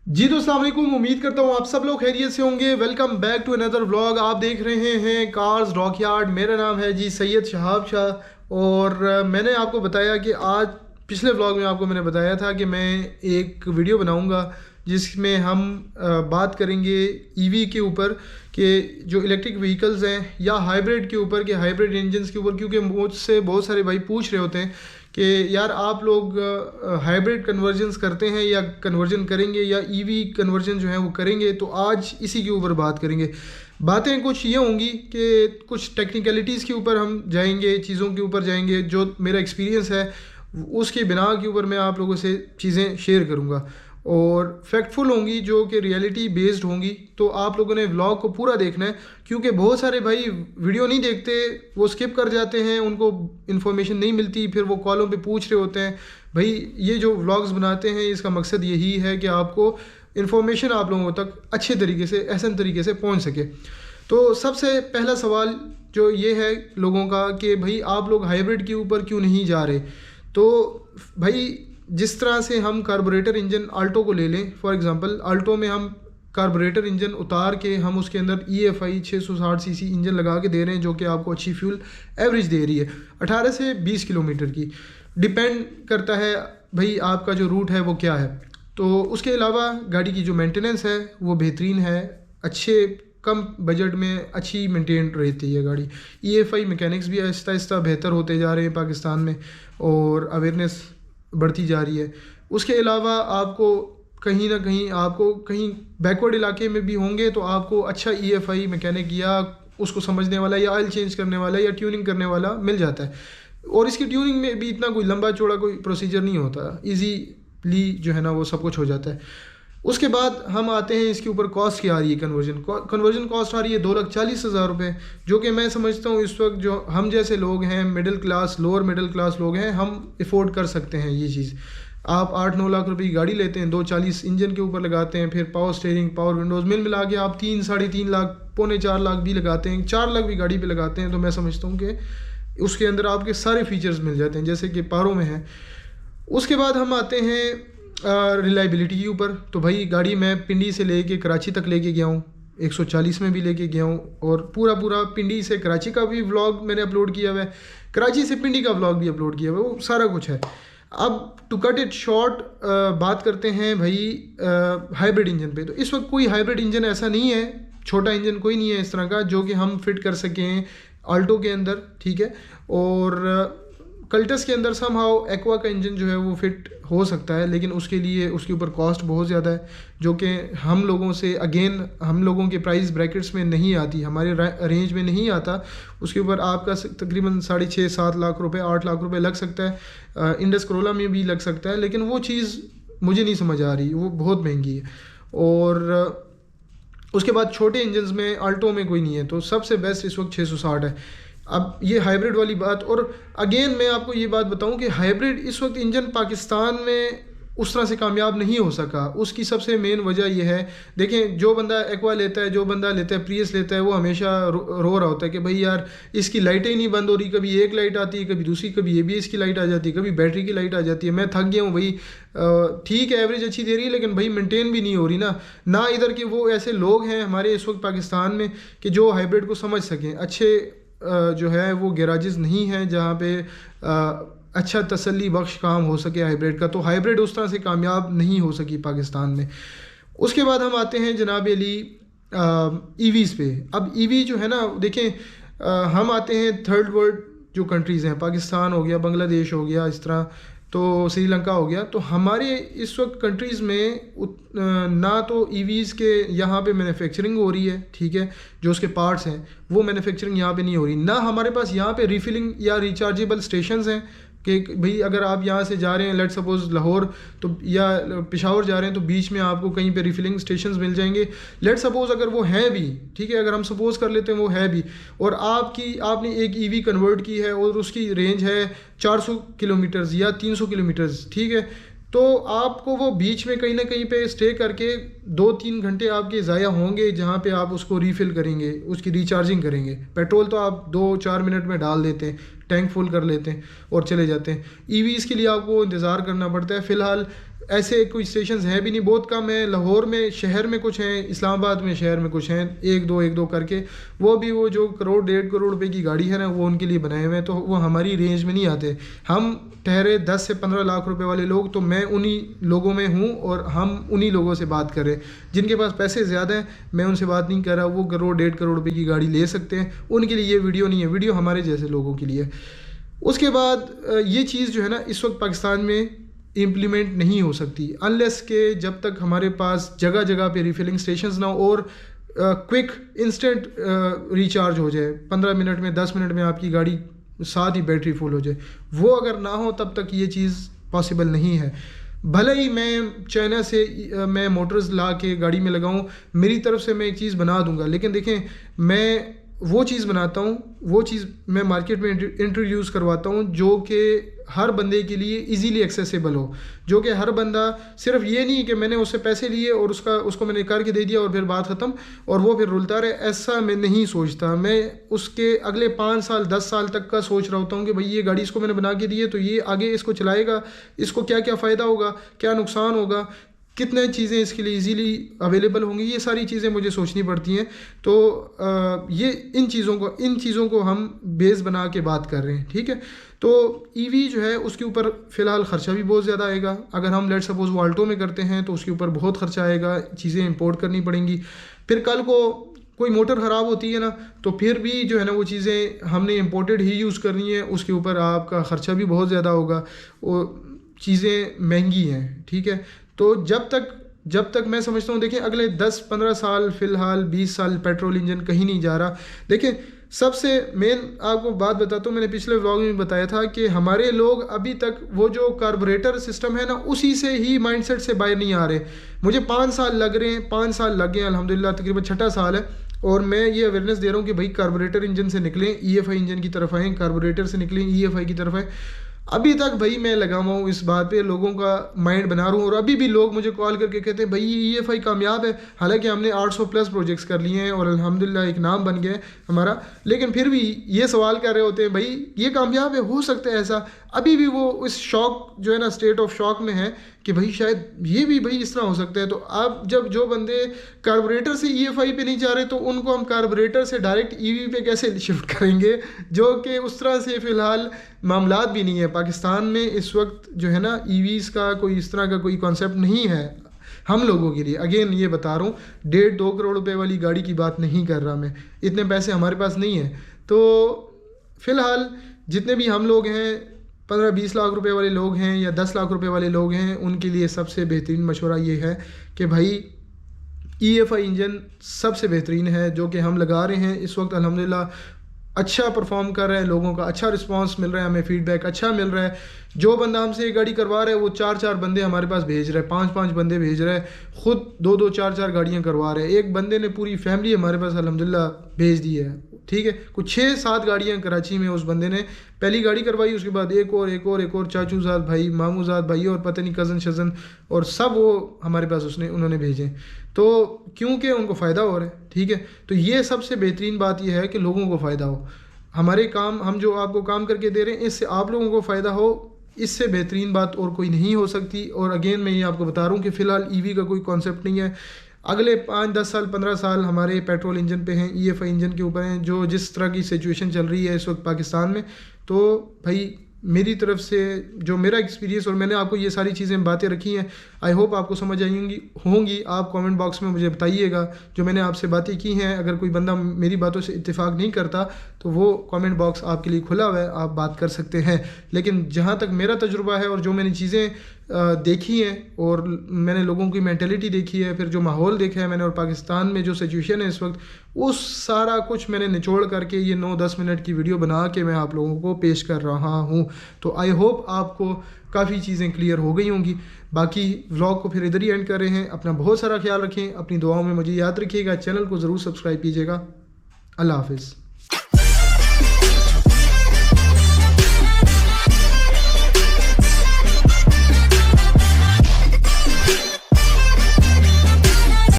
जी तो अस्सलाम वालेकुम। उम्मीद करता हूँ आप सब लोग खैरियत से होंगे। Welcome back to another vlog. आप देख रहे हैं कार्स डॉकयार्ड। मेरा नाम है जी सैयद शहाब शाह। और मैंने आपको बताया कि आज पिछले व्लॉग में आपको मैंने बताया था कि मैं एक वीडियो बनाऊंगा जिसमें हम बात करेंगे ईवी के ऊपर, कि जो इलेक्ट्रिक व्हीकल्स हैं या हाइब्रिड के ऊपर, कि हाइब्रिड इंजन्स के ऊपर, क्योंकि मुझसे बहुत सारे भाई पूछ रहे होते हैं कि यार आप लोग हाइब्रिड कन्वर्जन्स करते हैं या कन्वर्जन करेंगे या ईवी कन्वर्जन जो है वो करेंगे। तो आज इसी के ऊपर बात करेंगे। बातें कुछ ये होंगी कि कुछ टेक्निकलिटीज़ के ऊपर हम जाएंगे, चीज़ों के ऊपर जाएंगे, जो मेरा एक्सपीरियंस है उसके बिना के ऊपर मैं आप लोगों से चीज़ें शेयर करूँगा और फैक्टफुल होंगी, जो कि रियलिटी बेस्ड होंगी। तो आप लोगों ने व्लॉग को पूरा देखना है, क्योंकि बहुत सारे भाई वीडियो नहीं देखते, वो स्किप कर जाते हैं, उनको इन्फॉर्मेशन नहीं मिलती, फिर वो कॉलों पे पूछ रहे होते हैं। भाई ये जो व्लॉग्स बनाते हैं इसका मकसद यही है कि आपको इन्फॉर्मेशन आप लोगों तक अच्छे तरीके से, एहसन तरीके से पहुँच सके। तो सबसे पहला सवाल जो ये है लोगों का कि भाई आप लोग हाइब्रिड के ऊपर क्यों नहीं जा रहे। तो भाई जिस तरह से हम कार्बोरेटर इंजन आल्टो को ले लें, फॉर एग्जांपल आल्टो में हम कार्बोरेटर इंजन उतार के हम उसके अंदर EFI 660 सीसी इंजन लगा के दे रहे हैं, जो कि आपको अच्छी फ्यूल एवरेज दे रही है 18 से 20 किलोमीटर की। डिपेंड करता है भाई आपका जो रूट है वो क्या है। तो उसके अलावा गाड़ी की जो मेंटेनेंस है वो बेहतरीन है, अच्छे कम बजट में अच्छी मेंटेन रहती है गाड़ी। EFI मैकेनिक्स भी आहिस्ता आहिस्ता बेहतर होते जा रहे हैं पाकिस्तान में और अवेयरनेस बढ़ती जा रही है। उसके अलावा आपको कहीं ना कहीं, आपको कहीं बैकवर्ड इलाके में भी होंगे तो आपको अच्छा EFI मैकेनिक या उसको समझने वाला या ऑयल चेंज करने वाला या ट्यूनिंग करने वाला मिल जाता है। और इसकी ट्यूनिंग में भी इतना कोई लंबा चौड़ा कोई प्रोसीजर नहीं होता, ईजीली जो है ना वो सब कुछ हो जाता है। उसके बाद हम आते हैं इसके ऊपर कॉस्ट क्या आ रही है। कन्वर्जन कॉस्ट आ रही है 2,40,000 रुपये, जो कि मैं समझता हूँ इस वक्त जो हम जैसे लोग हैं, middle class, lower middle class लोग हैं, हम अफोर्ड कर सकते हैं ये चीज़। आप 8-9 लाख रुपए की गाड़ी लेते हैं, 240 इंजन के ऊपर लगाते हैं, फिर पावर स्टीयरिंग, पावर विंडोज़ मिल मिला के आप 3-3.5 लाख, 3.25 लाख भी लगाते हैं, 4 लाख भी गाड़ी पे लगाते हैं, तो मैं समझता हूँ कि उसके अंदर आपके सारे फीचर्स मिल जाते हैं जैसे कि पारों में है। उसके बाद हम आते हैं रिलायबिलिटी के ऊपर। तो भाई गाड़ी मैं पिंडी से लेके कराची तक लेके गया हूँ, 140 में भी लेके गया हूँ, और पूरा पिंडी से कराची का भी व्लॉग मैंने अपलोड किया हुआ है, कराची से पिंडी का व्लॉग भी अपलोड किया हुआ है, वो सारा कुछ है। अब टू कट इट शॉर्ट बात करते हैं भाई हाइब्रिड इंजन पे। तो इस वक्त कोई हाइब्रिड इंजन ऐसा नहीं है, छोटा इंजन कोई नहीं है इस तरह का जो कि हम फिट कर सकें आल्टो के अंदर, ठीक है। और कल्टस के अंदर समहाउ एक्वा का इंजन जो है वो फिट हो सकता है, लेकिन उसके लिए उसके ऊपर कॉस्ट बहुत ज़्यादा है, जो कि हम लोगों से, अगेन हम लोगों के प्राइस ब्रैकेट्स में नहीं आती, हमारे रेंज में नहीं आता। उसके ऊपर आपका तकरीबन 6.5-7 लाख रुपए, 8 लाख रुपए लग सकता है। इंडस करोला में भी लग सकता है, लेकिन वो चीज़ मुझे नहीं समझ आ रही, वो बहुत महंगी है। और उसके बाद छोटे इंजन्स में आल्टो में कोई नहीं है, तो सबसे बेस्ट इस वक्त 660 है। अब ये हाइब्रिड वाली बात, और अगेन मैं आपको ये बात बताऊं कि हाइब्रिड इस वक्त इंजन पाकिस्तान में उस तरह से कामयाब नहीं हो सका। उसकी सबसे मेन वजह यह है, देखें जो बंदा एक्वा लेता है, जो बंदा लेता है प्रियस लेता है, वो हमेशा रो रहा होता है कि भाई यार इसकी लाइटें ही नहीं बंद हो रही, कभी एक लाइट आती है, कभी दूसरी, कभी ABS की लाइट आ जाती है, कभी बैटरी की लाइट आ जाती है। मैं थक गया हूँ भाई, ठीक है एवरेज अच्छी दे रही है, लेकिन भाई मेंटेन भी नहीं हो रही ना इधर के वो ऐसे लोग हैं हमारे इस वक्त पाकिस्तान में कि जो हाइब्रिड को समझ सकें। अच्छे जो है वो गैराजेस नहीं हैं जहाँ पे अच्छा तसल्ली बख्श काम हो सके हाइब्रिड का। तो हाइब्रिड उस तरह से कामयाब नहीं हो सकी पाकिस्तान में। उसके बाद हम आते हैं जनाब अली EVs पे। अब EV जो है ना, देखें हम आते हैं थर्ड वर्ल्ड जो कंट्रीज़ हैं, पाकिस्तान हो गया, बांग्लादेश हो गया, इस तरह तो श्रीलंका हो गया। तो हमारे इस वक्त कंट्रीज़ में ना तो EVs के यहाँ पे मैन्युफैक्चरिंग हो रही है, ठीक है, जो उसके पार्ट्स हैं वो मैन्युफैक्चरिंग यहाँ पे नहीं हो रही, ना हमारे पास यहाँ पे रिफिलिंग या रिचार्जेबल स्टेशंस हैं कि भाई अगर आप यहाँ से जा रहे हैं लेट सपोज लाहौर तो या पेशावर जा रहे हैं तो बीच में आपको कहीं पे रिफिलिंग स्टेशंस मिल जाएंगे। लेट सपोज अगर वो हैं भी, ठीक है, अगर हम सपोज कर लेते हैं वो है भी, और आपने एक EV कन्वर्ट की है और उसकी रेंज है 400 किलोमीटर्स या 300 किलोमीटर्स, ठीक है, तो आपको वो बीच में कहीं ना कहीं पे स्टे करके 2-3 घंटे आपके ज़ाया होंगे जहाँ पे आप उसको रीफ़िल करेंगे, उसकी रिचार्जिंग करेंगे। पेट्रोल तो आप 2-4 मिनट में डाल देते हैं, टैंक फुल कर लेते हैं और चले जाते हैं। EVs के लिए आपको इंतज़ार करना पड़ता है। फ़िलहाल ऐसे कोई स्टेशन हैं भी नहीं, बहुत कम है। लाहौर में शहर में कुछ हैं, इस्लामाबाद में शहर में कुछ हैं, एक दो करके। वो भी वो जो करोड़ 1.5 करोड़ रुपए की गाड़ी है ना, वो उनके लिए बनाए हुए हैं, तो वो हमारी रेंज में नहीं आते। हम ठहरे 10 से 15 लाख रुपए वाले लोग, तो मैं उन्हीं लोगों में हूँ और हम उन्हीं लोगों से बात कर रहे हैं जिनके पास पैसे ज़्यादा हैं। मैं उनसे बात नहीं कर रहा, वो करोड़ 1.5 करोड़ रुपए की गाड़ी ले सकते हैं, उनके लिए ये वीडियो नहीं है। वीडियो हमारे जैसे लोगों के लिए। उसके बाद ये चीज़ जो है ना, इस वक्त पाकिस्तान में इम्प्लीमेंट नहीं हो सकती अनलेस के जब तक हमारे पास जगह जगह पे रिफिलिंग स्टेशंस ना हो और क्विक इंस्टेंट रिचार्ज हो जाए। 15 मिनट में 10 मिनट में आपकी गाड़ी साथ ही बैटरी फुल हो जाए। वो अगर ना हो तब तक ये चीज़ पॉसिबल नहीं है। भले ही मैं चाइना से मैं मोटर्स ला के गाड़ी में लगाऊं, मेरी तरफ से मैं एक चीज़ बना दूंगा, लेकिन देखें मैं वो चीज़ बनाता हूँ, वो चीज़ मैं मार्केट में इंट्रोड्यूस करवाता हूँ जो कि हर बंदे के लिए इजीली एक्सेसिबल हो, जो कि हर बंदा सिर्फ ये नहीं कि मैंने उससे पैसे लिए और उसको मैंने करके दे दिया और फिर बात ख़त्म और वो फिर रुलता रहे। ऐसा मैं नहीं सोचता। मैं उसके अगले 5 साल 10 साल तक का सोच रहा होता हूँ कि भाई ये गाड़ी इसको मैंने बना के दी है, तो ये आगे इसको चलाएगा, इसको क्या क्या फ़ायदा होगा, क्या नुकसान होगा, कितने चीज़ें इसके लिए इजीली अवेलेबल होंगी, ये सारी चीज़ें मुझे सोचनी पड़ती हैं। तो ये इन चीज़ों को हम बेस बना के बात कर रहे हैं, ठीक है। तो ईवी जो है उसके ऊपर फ़िलहाल ख़र्चा भी बहुत ज़्यादा आएगा। अगर हम लेट सपोज़ वाल्टो में करते हैं तो उसके ऊपर बहुत ख़र्चा आएगा, चीज़ें इंपोर्ट करनी पड़ेंगी। फिर कल को कोई मोटर ख़राब होती है ना, तो फिर भी जो है ना वो चीज़ें हमने इंपोर्टेड ही यूज़ करनी है, उसके ऊपर आपका ख़र्चा भी बहुत ज़्यादा होगा, वो चीज़ें महंगी हैं, ठीक है। तो जब तक मैं समझता हूँ, देखें अगले 10-15 साल, फ़िलहाल 20 साल पेट्रोल इंजन कहीं नहीं जा रहा। देखें सबसे मेन आपको बात बताता हूँ, मैंने पिछले व्लॉग में बताया था कि हमारे लोग अभी तक वो जो कार्बोरेटर सिस्टम है ना, उसी से ही माइंडसेट से बाहर नहीं आ रहे। मुझे 5 साल लग रहे हैं, 5 साल लग गए अल्हम्दुलिल्लाह, तकरीबन 6ठा साल है और मैं ये अवेयरनेस दे रहा हूँ कि भाई कार्बोरेटर इंजन से निकलें, EFI इंजन की तरफ आएँ, कार्बोरेटर से निकलें, EFI की तरफ आएँ। अभी तक भाई मैं लगा हुआ हूँ इस बात पे, लोगों का माइंड बना रहा हूँ और अभी भी लोग मुझे कॉल करके कहते हैं भाई ये EFI कामयाब है। हालांकि हमने 800 प्लस प्रोजेक्ट्स कर लिए हैं और अल्हम्दुलिल्लाह एक नाम बन गया है हमारा, लेकिन फिर भी ये सवाल कर रहे होते हैं भाई ये कामयाब है, हो सकता है ऐसा। अभी भी वो इस शॉक जो है ना, स्टेट ऑफ शॉक में है कि भाई शायद ये भी भाई इस तरह हो सकता है। तो अब जब जो बंदे कार्बोरेटर से EFI पे नहीं जा रहे, तो उनको हम कार्बोरेटर से डायरेक्ट EV पे कैसे शिफ्ट करेंगे, जो कि उस तरह से फ़िलहाल मामलात भी नहीं है पाकिस्तान में इस वक्त। जो है ना EVs का कोई इस तरह का कोई कॉन्सेप्ट नहीं है हम लोगों के लिए। अगेन ये बता रहा हूँ, 1.5-2 करोड़ रुपए वाली गाड़ी की बात नहीं कर रहा मैं, इतने पैसे हमारे पास नहीं है। तो फ़िलहाल जितने भी हम लोग हैं, 15-20 लाख रुपए वाले लोग हैं या 10 लाख रुपए वाले लोग हैं, उनके लिए सबसे बेहतरीन मशवरा ये है कि भाई EFI इंजन सबसे बेहतरीन है जो कि हम लगा रहे हैं इस वक्त। अल्हम्दुलिल्लाह अच्छा परफॉर्म कर रहा है, लोगों का अच्छा रिस्पांस मिल रहा है, हमें फीडबैक अच्छा मिल रहा है। जो बंदा हमसे ये गाड़ी करवा रहा है वो 4-4 बंदे हमारे पास भेज रहा है, 5-5 बंदे भेज रहा है, ख़ुद 2-2 4-4 गाड़ियाँ करवा रहे हैं। एक बंदे ने पूरी फैमिली हमारे पास अल्हम्दुलिल्लाह भेज दी है, ठीक है। कुछ 6-7 गाड़ियाँ कराची में उस बंदे ने पहली गाड़ी करवाई, उसके बाद एक और चाचूजाद भाई, मामूजाद भाई और पता नहीं कज़न शज़न और सब वो हमारे पास उन्होंने भेजे, तो क्योंकि उनको फ़ायदा हो रहा है, ठीक है। तो ये सबसे बेहतरीन बात यह है कि लोगों को फ़ायदा हो, हमारे काम, हम जो आपको काम करके दे रहे हैं इससे आप लोगों को फ़ायदा हो, इससे बेहतरीन बात और कोई नहीं हो सकती। और अगेन मैं ये आपको बता रहा हूँ कि फ़िलहाल EV का कोई कॉन्सेप्ट नहीं है। अगले 5-10 साल 15 साल हमारे पेट्रोल इंजन पे हैं, EFI इंजन के ऊपर हैं। जो जिस तरह की सिचुएशन चल रही है इस वक्त पाकिस्तान में, तो भाई मेरी तरफ से जो मेरा एक्सपीरियंस और मैंने आपको ये सारी चीज़ें बातें रखी हैं, आई होप आपको समझ आई होंगी। आप कमेंट बॉक्स में मुझे बताइएगा जो मैंने आपसे बातें की हैं। अगर कोई बंदा मेरी बातों से इत्तेफाक नहीं करता तो वो कमेंट बॉक्स आपके लिए खुला हुआ है, आप बात कर सकते हैं। लेकिन जहाँ तक मेरा तजुर्बा है और जो मैंने चीज़ें देखी हैं और मैंने लोगों की मेंटालिटी देखी है, फिर जो माहौल देखा है मैंने और पाकिस्तान में जो सिचुएशन है इस वक्त, उस सारा कुछ मैंने निचोड़ करके ये 9-10 मिनट की वीडियो बना के मैं आप लोगों को पेश कर रहा हूँ। तो आई होप आपको काफ़ी चीज़ें क्लियर हो गई होंगी। बाकी व्लॉग को फिर इधर ही एंड कर रहे हैं। अपना बहुत सारा ख्याल रखें, अपनी दुआओं में मुझे याद रखिएगा, चैनल को ज़रूर सब्सक्राइब कीजिएगा। अल्लाह हाफ़िज़।